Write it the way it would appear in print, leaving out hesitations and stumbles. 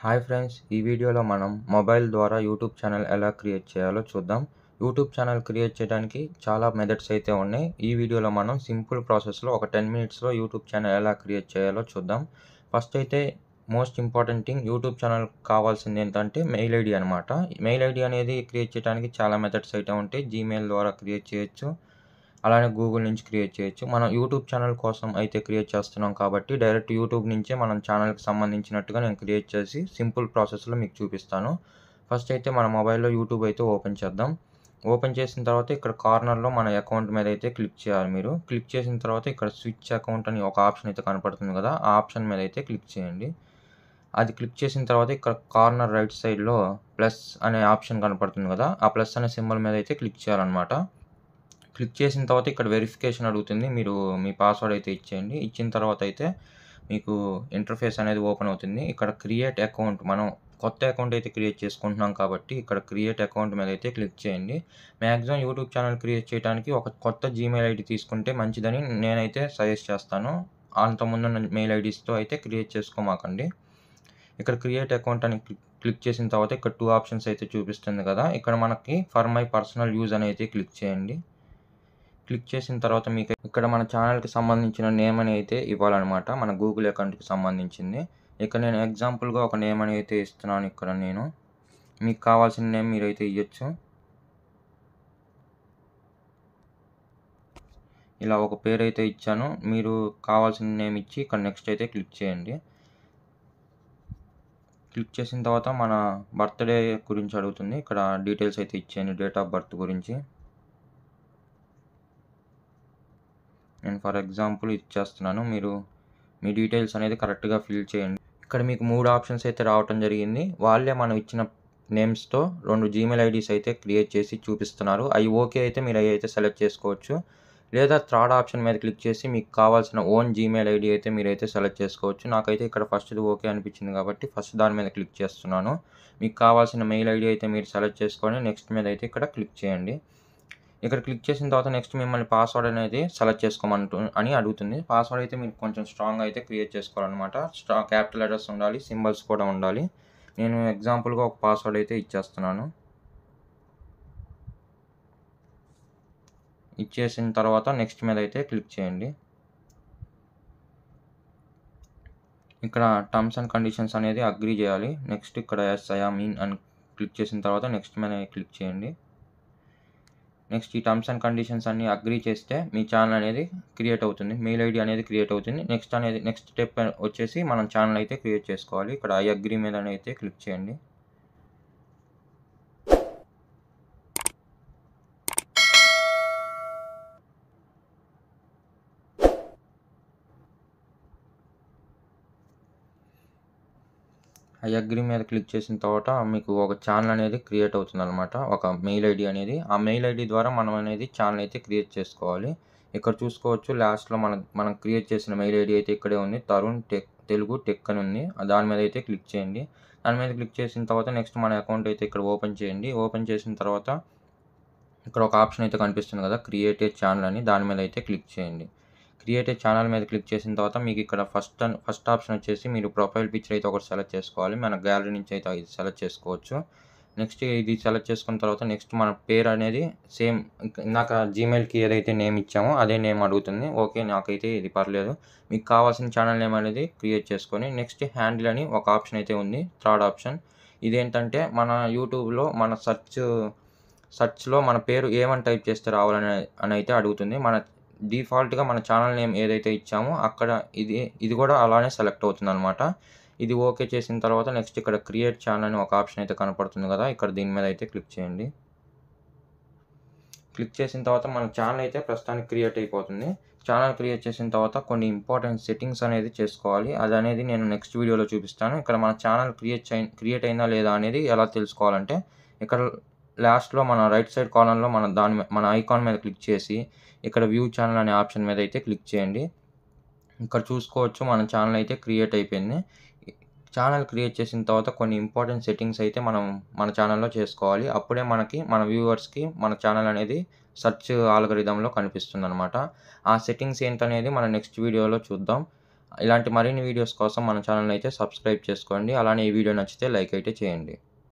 Hi friends, ఈ వీడియోలో మనం మొబైల్ ద్వారా యూట్యూబ్ ఛానల్ ఎలా క్రియేట్ చేయాలో చూద్దాం. యూట్యూబ్ ఛానల్ క్రియేట్ చేయడానికి చాలా మెథడ్స్ అయితే ఉన్నాయి. ఈ వీడియోలో మనం సింపుల్ ప్రాసెస్లో ఒక 10 మినిట్స్లో యూట్యూబ్ ఛానల్ ఎలా క్రియేట్ చేయాలో చూద్దాం. ఫస్ట్ అయితే most important thing, YouTube channel కావాల్సింది ఏంటంటే మెయిల్ ఐడి అనమాట. మెయిల్ ఐడి అనేది క్రియేట్ చేయడానికి చాలా మెథడ్స్ అయితే ఉంటాయి. జీమెయిల్ ద్వారా క్రియేట్ చేయొచ్చు, అలానే గూగుల్ నుంచి క్రియేట్ చేయొచ్చు. మనం యూట్యూబ్ ఛానల్ కోసం అయితే క్రియేట్ చేస్తున్నాం కాబట్టి డైరెక్ట్ యూట్యూబ్ నుంచే మనం ఛానల్కి సంబంధించినట్టుగా నేను క్రియేట్ చేసి సింపుల్ ప్రాసెస్లో మీకు చూపిస్తాను. ఫస్ట్ అయితే మన మొబైల్లో యూట్యూబ్ అయితే ఓపెన్ చేద్దాం. ఓపెన్ చేసిన తర్వాత ఇక్కడ కార్నర్లో మన అకౌంట్ మీద అయితే క్లిక్ చేయాలి. మీరు క్లిక్ చేసిన తర్వాత ఇక్కడ స్విచ్ అకౌంట్ అని ఒక ఆప్షన్ అయితే కనపడుతుంది కదా, ఆ ఆప్షన్ మీద అయితే క్లిక్ చేయండి. అది క్లిక్ చేసిన తర్వాత ఇక్కడ కార్నర్ రైట్ సైడ్లో ప్లస్ అనే ఆప్షన్ కనపడుతుంది కదా, ఆ ప్లస్ అనే సింబల్ మీద అయితే క్లిక్ చేయాలన్నమాట. క్లిక్ చేసిన తర్వాత ఇక్కడ వెరిఫికేషన్ అడుగుతుంది. మీరు మీ పాస్వర్డ్ అయితే ఇచ్చేయండి. ఇచ్చిన తర్వాత అయితే మీకు ఇంటర్ఫేస్ అనేది ఓపెన్ అవుతుంది. ఇక్కడ క్రియేట్ అకౌంట్, మనం కొత్త అకౌంట్ అయితే క్రియేట్ చేసుకుంటున్నాం కాబట్టి ఇక్కడ క్రియేట్ అకౌంట్ మీద అయితే క్లిక్ చేయండి. మ్యాక్సిమం యూట్యూబ్ ఛానల్ క్రియేట్ చేయడానికి ఒక కొత్త జీమెయిల్ ఐడి తీసుకుంటే మంచిదని నేనైతే సజెస్ట్ చేస్తాను. అంతకుముందున్న మెయిల్ ఐడీస్తో అయితే క్రియేట్ చేసుకోమాకండి. ఇక్కడ క్రియేట్ అకౌంట్ అని క్లిక్ చేసిన తర్వాత ఇక్కడ 2 ఆప్షన్స్ అయితే చూపిస్తుంది కదా, ఇక్కడ మనకి ఫర్ మై పర్సనల్ యూజ్ అని అయితే క్లిక్ చేయండి. క్లిక్ చేసిన తర్వాత మీకు ఇక్కడ మన ఛానల్కి సంబంధించిన నేమ్ అని అయితే ఇవ్వాలన్నమాట, మన గూగుల్ అకౌంట్కి సంబంధించింది. ఇక్కడ నేను ఎగ్జాంపుల్గా ఒక నేమ్ అని అయితే ఇస్తున్నాను. ఇక్కడ నేను మీకు కావాల్సిన నేమ్ మీరైతే ఇవ్వచ్చు. ఇలా ఒక పేరు అయితే ఇచ్చాను. మీరు కావాల్సిన నేమ్ ఇచ్చి ఇక్కడ నెక్స్ట్ అయితే క్లిక్ చేయండి. క్లిక్ చేసిన తర్వాత మన బర్త్డే గురించి అడుగుతుంది. ఇక్కడ డీటెయిల్స్ అయితే ఇచ్చేయండి, డేట్ ఆఫ్ బర్త్ గురించి. నేను ఫర్ ఎగ్జాంపుల్ ఇచ్చేస్తున్నాను. మీరు మీ డీటెయిల్స్ అనేది కరెక్ట్గా ఫిల్ చేయండి. ఇక్కడ మీకు 3 ఆప్షన్స్ అయితే రావటం జరిగింది. వాళ్ళే మనం ఇచ్చిన నేమ్స్తో 2 జీమెయిల్ ఐడీస్ అయితే క్రియేట్ చేసి చూపిస్తున్నారు. అవి ఓకే అయితే మీరు అవి అయితే సెలెక్ట్ చేసుకోవచ్చు. లేదా థర్డ్ ఆప్షన్ మీద క్లిక్ చేసి మీకు కావాల్సిన ఓన్ జీమెయిల్ ఐడి అయితే మీరైతే సెలెక్ట్ చేసుకోవచ్చు. నాకైతే ఇక్కడ ఫస్ట్ది ఓకే అనిపించింది కాబట్టి ఫస్ట్ దాని మీద క్లిక్ చేస్తున్నాను. మీకు కావాల్సిన మెయిల్ ఐడి అయితే మీరు సెలెక్ట్ చేసుకొని నెక్స్ట్ మీద అయితే ఇక్కడ క్లిక్ చేయండి. ఇక్కడ క్లిక్ చేసిన తర్వాత నెక్స్ట్ మిమ్మల్ని పాస్వర్డ్ అనేది సెలెక్ట్ చేసుకోమని అడుగుతుంది. పాస్వర్డ్ అయితే మీరు కొంచెం స్ట్రాంగ్ అయితే క్రియేట్ చేసుకోవాలన్నమాట. క్యాపిటల్ లెటర్స్ ఉండాలి, సింబల్స్ కూడా ఉండాలి. నేను ఎగ్జాంపుల్గా ఒక పాస్వర్డ్ అయితే ఇచ్చేస్తున్నాను. ఇచ్చేసిన తర్వాత నెక్స్ట్ మీద అయితే క్లిక్ చేయండి. ఇక్కడ టర్మ్స్ అండ్ కండిషన్స్ అనేది అగ్రీ చేయాలి. నెక్స్ట్ ఇక్కడ ఎస్ ఐ యామ్ ఇన్ అని క్లిక్ చేసిన తర్వాత నెక్స్ట్ మీద క్లిక్ చేయండి. నెక్స్ట్ ఈ టర్మ్స్ అండ్ కండిషన్స్ అన్ని అగ్రీ చేస్తే మీ ఛానల్ అనేది క్రియేట్ అవుతుంది, మెయిల్ ఐడి అనేది క్రియేట్ అవుతుంది. నెక్స్ట్ స్టెప్ వచ్చేసి మనం ఛానల్ అయితే క్రియేట్ చేసుకోవాలి. ఇక్కడ ఐ అగ్రీ మీద అయితే క్లిక్ చేయండి. ఐ అగ్రీ మీద క్లిక్ చేసిన తర్వాత మీకు ఒక ఛానల్ అనేది క్రియేట్ అవుతుంది అనమాట, ఒక మెయిల్ ఐడి అనేది. ఆ మెయిల్ ఐడి ద్వారా మనం అనేది ఛానల్ అయితే క్రియేట్ చేసుకోవాలి. ఇక్కడ చూసుకోవచ్చు లాస్ట్లో మనం క్రియేట్ చేసిన మెయిల్ ఐడి అయితే ఇక్కడే ఉంది, తరుణ్ తెలుగు టెక్ అని ఉంది. దాని మీద అయితే క్లిక్ చేయండి. దాని మీద క్లిక్ చేసిన తర్వాత నెక్స్ట్ మన అకౌంట్ అయితే ఇక్కడ ఓపెన్ చేయండి. ఓపెన్ చేసిన తర్వాత ఇక్కడ ఒక ఆప్షన్ అయితే కనిపిస్తుంది కదా, క్రియేట్ ఏ ఛానల్ అని, దాని మీద అయితే క్లిక్ చేయండి. క్రియేట్ ఏ ఛానల్ మీద క్లిక్ చేసిన తర్వాత మీకు ఇక్కడ ఫస్ట్ ఆప్షన్ వచ్చేసి మీరు ప్రొఫైల్ పిక్చర్ అయితే ఒకటి సెలెక్ట్ చేసుకోవాలి. మన గ్యాలరీ నుంచి అయితే ఇది సెలెక్ట్ చేసుకోవచ్చు. నెక్స్ట్ ఇది సెలెక్ట్ చేసుకున్న తర్వాత నెక్స్ట్ మన పేరు అనేది సేమ్ ఇందాక జీమెయిల్కి ఏదైతే నేమ్ ఇచ్చామో అదే నేమ్ అడుగుతుంది. ఓకే, నాకైతే ఇది పర్లేదు. మీకు కావాల్సిన ఛానల్ నేమ్ అనేది క్రియేట్ చేసుకొని నెక్స్ట్ హ్యాండిల్ అని ఒక ఆప్షన్ అయితే ఉంది, థర్డ్ ఆప్షన్. ఇదేంటంటే మన యూట్యూబ్లో మన సెర్చ్లో మన పేరు ఏమని టైప్ చేస్తే రావాలని అయితే అడుగుతుంది. మన డిఫాల్ట్గా మన ఛానల్ నేమ్ ఏదైతే ఇచ్చామో అక్కడ ఇది కూడా అలానే సెలెక్ట్ అవుతుంది అనమాట. ఇది ఓకే చేసిన తర్వాత నెక్స్ట్ ఇక్కడ క్రియేట్ ఛానల్ అని ఒక ఆప్షన్ అయితే కనపడుతుంది కదా, ఇక్కడ దీని మీద అయితే క్లిక్ చేయండి. క్లిక్ చేసిన తర్వాత మన ఛానల్ అయితే ప్రస్తుతానికి క్రియేట్ అయిపోతుంది. ఛానల్ క్రియేట్ చేసిన తర్వాత కొన్ని ఇంపార్టెంట్ సెట్టింగ్స్ అనేది చేసుకోవాలి. అది అనేది నేను నెక్స్ట్ వీడియోలో చూపిస్తాను. ఇక్కడ మన ఛానల్ క్రియేట్ అయిందా లేదా అనేది ఎలా తెలుసుకోవాలంటే ఇక్కడ లాస్ట్లో మన రైట్ సైడ్ కార్నర్లో మన ఐకాన్ మీద క్లిక్ చేసి ఇక్కడ వ్యూ ఛానల్ అనే ఆప్షన్ మీద అయితే క్లిక్ చేయండి. ఇక్కడ చూసుకోవచ్చు మన ఛానల్ అయితే క్రియేట్ అయిపోయింది. ఛానల్ క్రియేట్ చేసిన తర్వాత కొన్ని ఇంపార్టెంట్ సెట్టింగ్స్ అయితే మనం మన ఛానల్లో చేసుకోవాలి. అప్పుడే మన వ్యూవర్స్కి మన ఛానల్ అనేది సెర్చ్ ఆల్గరిథంలో కనిపిస్తుంది అనమాట. ఆ సెట్టింగ్స్ ఏంటనేది మనం నెక్స్ట్ వీడియోలో చూద్దాం. ఇలాంటి మరిన్ని వీడియోస్ కోసం మన ఛానెల్‌ని అయితే సబ్స్క్రైబ్ చేసుకోండి. అలానే ఈ వీడియో నచ్చితే లైక్ అయితే చేయండి.